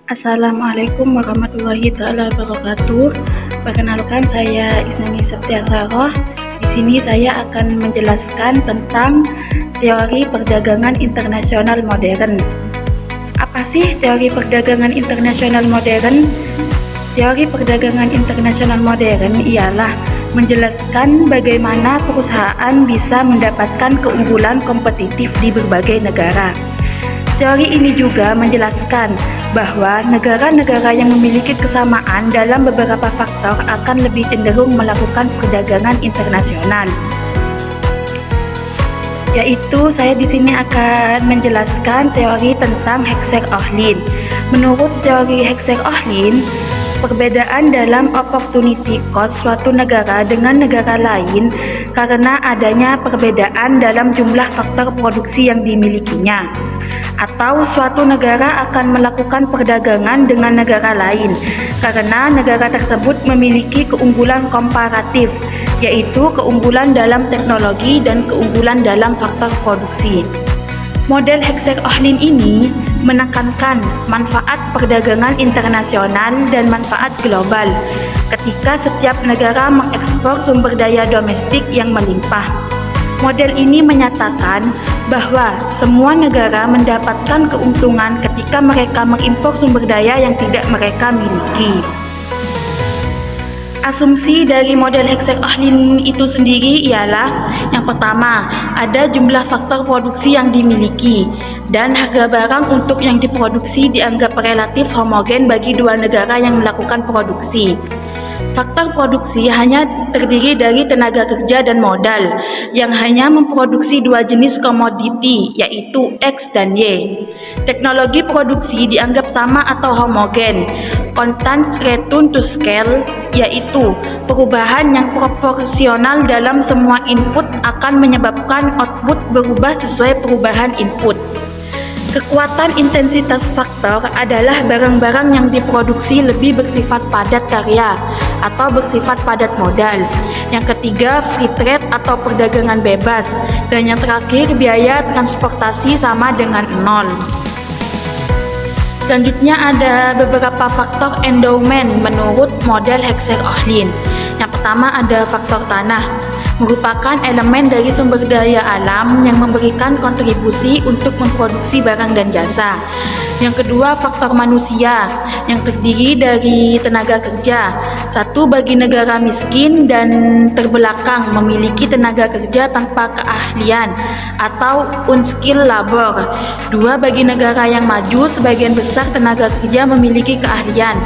Assalamualaikum warahmatullahi wabarakatuh. Perkenalkan, saya Isnani Septiasaroh. Di sini saya akan menjelaskan tentang teori perdagangan internasional modern. Apa sih teori perdagangan internasional modern? Teori perdagangan internasional modern ialah menjelaskan bagaimana perusahaan bisa mendapatkan keunggulan kompetitif di berbagai negara. Teori ini juga menjelaskan bahwa negara-negara yang memiliki kesamaan dalam beberapa faktor akan lebih cenderung melakukan perdagangan internasional. Yaitu saya di sini akan menjelaskan teori tentang Heckscher-Ohlin. Menurut teori Heckscher-Ohlin, perbedaan dalam opportunity cost suatu negara dengan negara lain karena adanya perbedaan dalam jumlah faktor produksi yang dimilikinya. Atau suatu negara akan melakukan perdagangan dengan negara lain karena negara tersebut memiliki keunggulan komparatif, yaitu keunggulan dalam teknologi dan keunggulan dalam faktor produksi. Model Heckscher-Ohlin ini menekankan manfaat perdagangan internasional dan manfaat global ketika setiap negara mengekspor sumber daya domestik yang melimpah. Model ini menyatakan bahwa semua negara mendapatkan keuntungan ketika mereka mengimpor sumber daya yang tidak mereka miliki. Asumsi dari model Heckscher-Ohlin itu sendiri ialah yang pertama, ada jumlah faktor produksi yang dimiliki dan harga barang untuk yang diproduksi dianggap relatif homogen bagi dua negara yang melakukan produksi. Faktor produksi hanya terdiri dari tenaga kerja dan modal yang hanya memproduksi dua jenis komoditi, yaitu X dan Y. Teknologi produksi dianggap sama atau homogen. Constant return to scale, yaitu perubahan yang proporsional dalam semua input akan menyebabkan output berubah sesuai perubahan input. Kekuatan intensitas faktor adalah barang-barang yang diproduksi lebih bersifat padat karya atau bersifat padat modal. Yang ketiga, free trade atau perdagangan bebas. Dan yang terakhir, biaya transportasi sama dengan nol. Selanjutnya ada beberapa faktor endowment menurut model Heckscher-Ohlin. Yang pertama ada faktor tanah, merupakan elemen dari sumber daya alam yang memberikan kontribusi untuk memproduksi barang dan jasa. Yang kedua, faktor manusia yang terdiri dari tenaga kerja. Satu, bagi negara miskin dan terbelakang memiliki tenaga kerja tanpa keahlian atau unskilled labor. Dua, bagi negara yang maju, sebagian besar tenaga kerja memiliki keahlian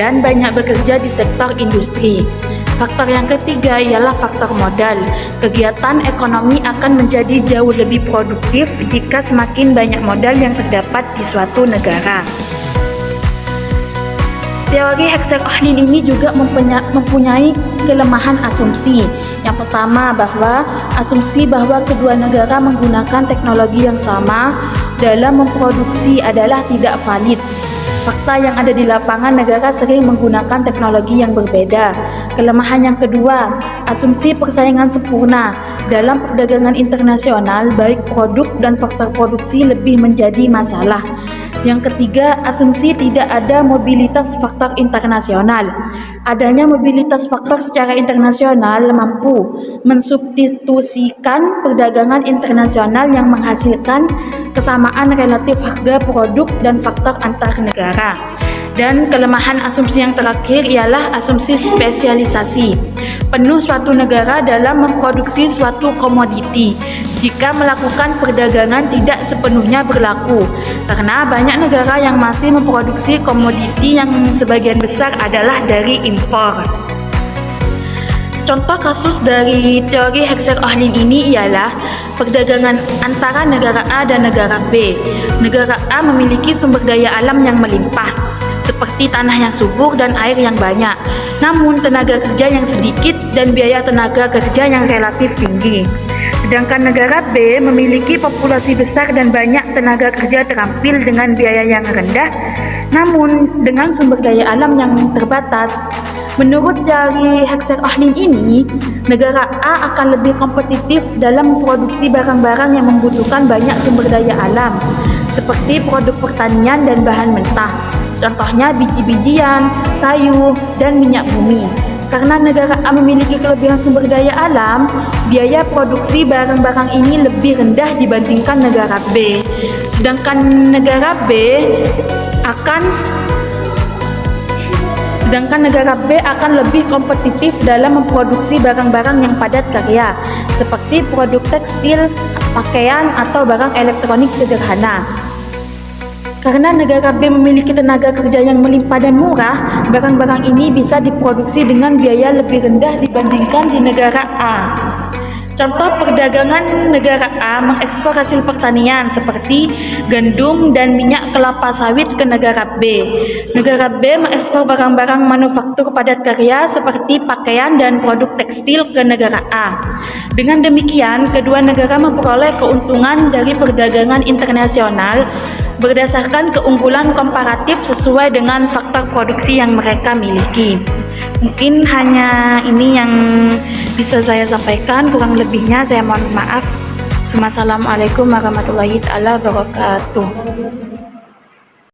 dan banyak bekerja di sektor industri. Faktor yang ketiga ialah faktor modal. Kegiatan ekonomi akan menjadi jauh lebih produktif jika semakin banyak modal yang terdapat di suatu negara. Teori Heckscher-Ohlin ini juga mempunyai kelemahan asumsi. Yang pertama, bahwa asumsi bahwa kedua negara menggunakan teknologi yang sama dalam memproduksi adalah tidak valid. Fakta yang ada di lapangan, negara sering menggunakan teknologi yang berbeda. Kelemahan yang kedua, asumsi persaingan sempurna. Dalam perdagangan internasional, baik produk dan faktor produksi lebih menjadi masalah. Yang ketiga, asumsi tidak ada mobilitas faktor internasional. Adanya mobilitas faktor secara internasional mampu mensubstitusikan perdagangan internasional yang menghasilkan kesamaan relatif harga produk dan faktor antar negara. Dan kelemahan asumsi yang terakhir ialah asumsi spesialisasi. Penuh suatu negara dalam memproduksi suatu komoditi. Jika melakukan perdagangan tidak sepenuhnya berlaku, karena banyak negara yang masih memproduksi komoditi yang sebagian besar adalah dari impor. Contoh kasus dari teori Heckscher-Ohlin ini ialah perdagangan antara negara A dan negara B. Negara A memiliki sumber daya alam yang melimpah, seperti tanah yang subur dan air yang banyak, namun tenaga kerja yang sedikit dan biaya tenaga kerja yang relatif tinggi. Sedangkan negara B memiliki populasi besar dan banyak tenaga kerja terampil dengan biaya yang rendah, namun dengan sumber daya alam yang terbatas. Menurut teori Heckscher-Ohlin ini, negara A akan lebih kompetitif dalam memproduksi barang-barang yang membutuhkan banyak sumber daya alam, seperti produk pertanian dan bahan mentah. Contohnya biji-bijian, kayu, dan minyak bumi. Karena negara A memiliki kelebihan sumber daya alam, biaya produksi barang-barang ini lebih rendah dibandingkan negara B. Sedangkan negara B akan lebih kompetitif dalam memproduksi barang-barang yang padat karya, seperti produk tekstil, pakaian, atau barang elektronik sederhana. Karena negara B memiliki tenaga kerja yang melimpah dan murah, barang-barang ini bisa diproduksi dengan biaya lebih rendah dibandingkan di negara A. Contoh perdagangan negara A mengekspor hasil pertanian seperti gandum dan minyak kelapa sawit ke negara B. Negara B mengekspor barang-barang manufaktur padat karya seperti pakaian dan produk tekstil ke negara A. Dengan demikian, kedua negara memperoleh keuntungan dari perdagangan internasional berdasarkan keunggulan komparatif sesuai dengan faktor produksi yang mereka miliki. Mungkin hanya ini yang bisa saya sampaikan, kurang lebihnya saya mohon maaf. Wassalamualaikum warahmatullahi wabarakatuh.